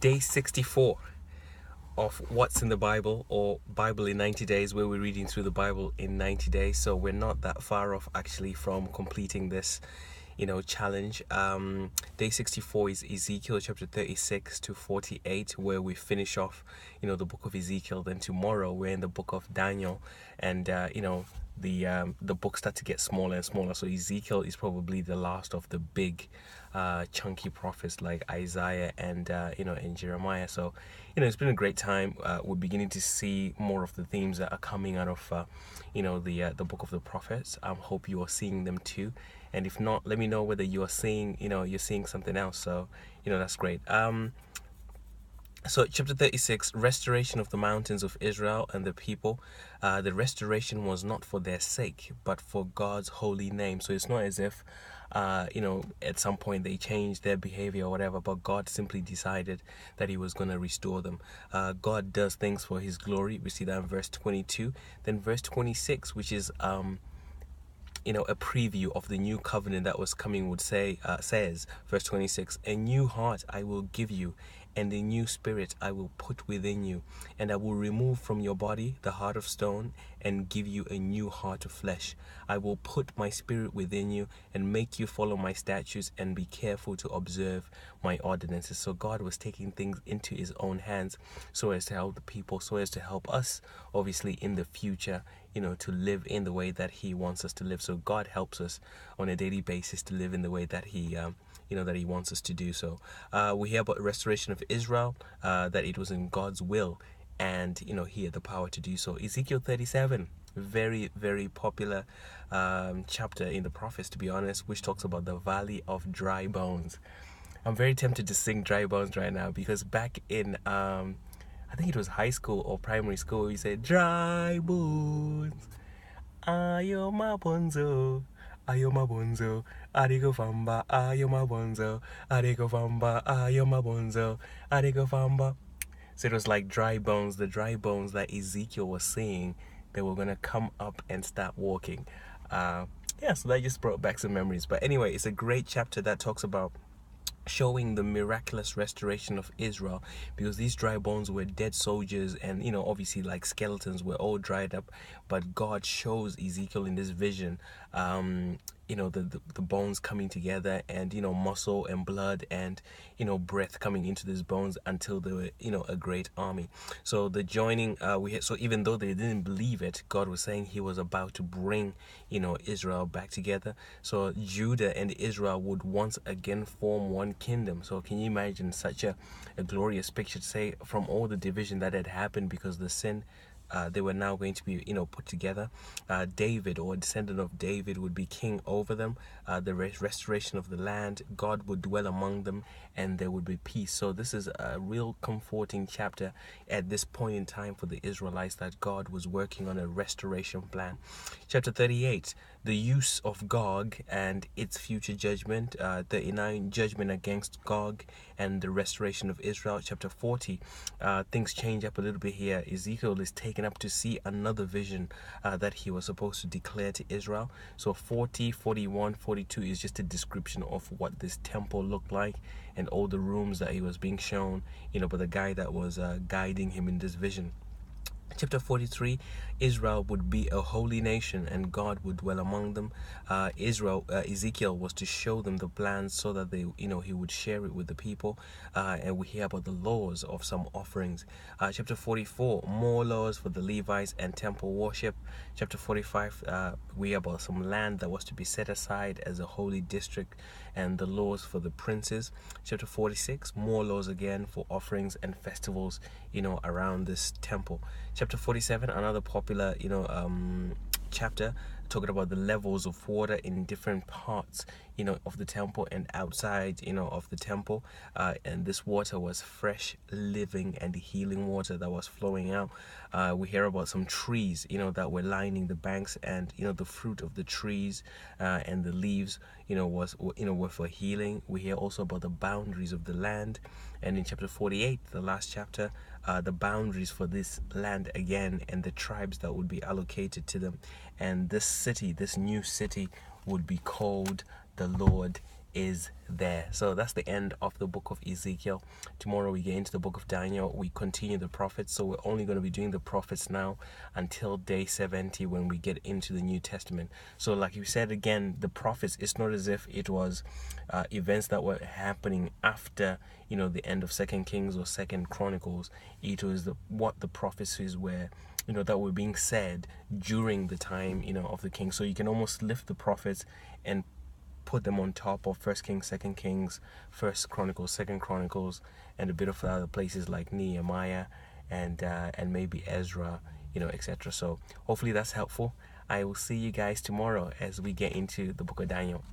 Day 64 of What's in the Bible, or Bible in 90 Days, where we're reading through the Bible in 90 days. So we're not that far off actually from completing this, challenge. Day 64 is Ezekiel chapter 36 to 48, where we finish off, the book of Ezekiel. Then tomorrow we're in the book of Daniel, and the books start to get smaller and smaller. So Ezekiel is probably the last of the big chunky prophets like Isaiah and Jeremiah. So it's been a great time. We're beginning to see more of the themes that are coming out of the book of the prophets. I hope you are seeing them too, and if not, let me know whether you are seeing you're seeing something else. So that's great. So chapter 36, restoration of the mountains of Israel and the people. The restoration was not for their sake, but for God's holy name. So it's not as if, at some point they changed their behavior or whatever, but God simply decided that he was going to restore them. God does things for his glory. We see that in verse 22. Then verse 26, which is a preview of the new covenant that was coming, says, verse 26, a new heart I will give you, and a new spirit I will put within you, and I will remove from your body the heart of stone and give you a new heart of flesh. I will put my spirit within you and make you follow my statutes and be careful to observe my ordinances. So God was taking things into his own hands so as to help the people, so as to help us, obviously, in the future, to live in the way that he wants us to live. So God helps us on a daily basis to live in the way that he that he wants us to do. So we hear about the restoration of Israel, that it was in God's will, and he had the power to do so. Ezekiel 37, very, very popular chapter in the prophets, to be honest, which talks about the valley of dry bones. I'm very tempted to sing Dry Bones right now, because back in I think it was high school or primary school, we said, dry bones, ayo mabonzo, ayo mabonzo, arigo famba, ayo mabonzo, arigo famba, ayo mabonzo, arigo famba. So it was like dry bones, the dry bones that Ezekiel was saying they were going to come up and start walking. So that just brought back some memories. But anyway, it's a great chapter that talks about showing the miraculous restoration of Israel, because these dry bones were dead soldiers, and obviously, like skeletons, were all dried up. But God shows Ezekiel in this vision the bones coming together, and muscle and blood and breath coming into these bones until they were a great army. So the joining so even though they didn't believe it, God was saying he was about to bring Israel back together. So Judah and Israel would once again form one kingdom. So can you imagine such a glorious picture, to say, from all the division that had happened because the sin, they were now going to be put together. David, or a descendant of David, would be king over them. The restoration of the land, God would dwell among them, and there would be peace. So this is a real comforting chapter at this point in time for the Israelites, that God was working on a restoration plan. Chapter 38, the use of Gog and its future judgment. 39, judgment against Gog and the restoration of Israel. Chapter 40, things change up a little bit here. Ezekiel is taken up to see another vision that he was supposed to declare to Israel. So 40, 41, 42 is just a description of what this temple looked like and all the rooms that he was being shown, by the guy that was guiding him in this vision. Chapter 43, Israel would be a holy nation and God would dwell among them. Ezekiel was to show them the plans so that they, he would share it with the people. And we hear about the laws of some offerings. Chapter 44, more laws for the Levites and temple worship. Chapter 45, we hear about some land that was to be set aside as a holy district and the laws for the princes. Chapter 46, more laws again for offerings and festivals, around this temple. Chapter 47, another popular, chapter, talking about the levels of water in different parts, of the temple and outside, of the temple. And this water was fresh, living, and healing water that was flowing out. We hear about some trees, that were lining the banks, and, the fruit of the trees and the leaves, were for healing. We hear also about the boundaries of the land. And in chapter 48, the last chapter, the boundaries for this land again, and the tribes that would be allocated to them. And this city, this new city, would be called the Lord is there. So that's the end of the book of Ezekiel. Tomorrow we get into the book of Daniel. We continue the prophets. So we're only going to be doing the prophets now until day 70 when we get into the New Testament. So like you said again, the prophets, it's not as if it was events that were happening after, the end of Second Kings or Second Chronicles. It was what the prophecies were, that were being said during the time, of the king. So you can almost lift the prophets and put them on top of First Kings, Second Kings, First Chronicles, Second Chronicles, and a bit of other places like Nehemiah and maybe Ezra, etc. So hopefully that's helpful. I will see you guys tomorrow as we get into the book of Daniel.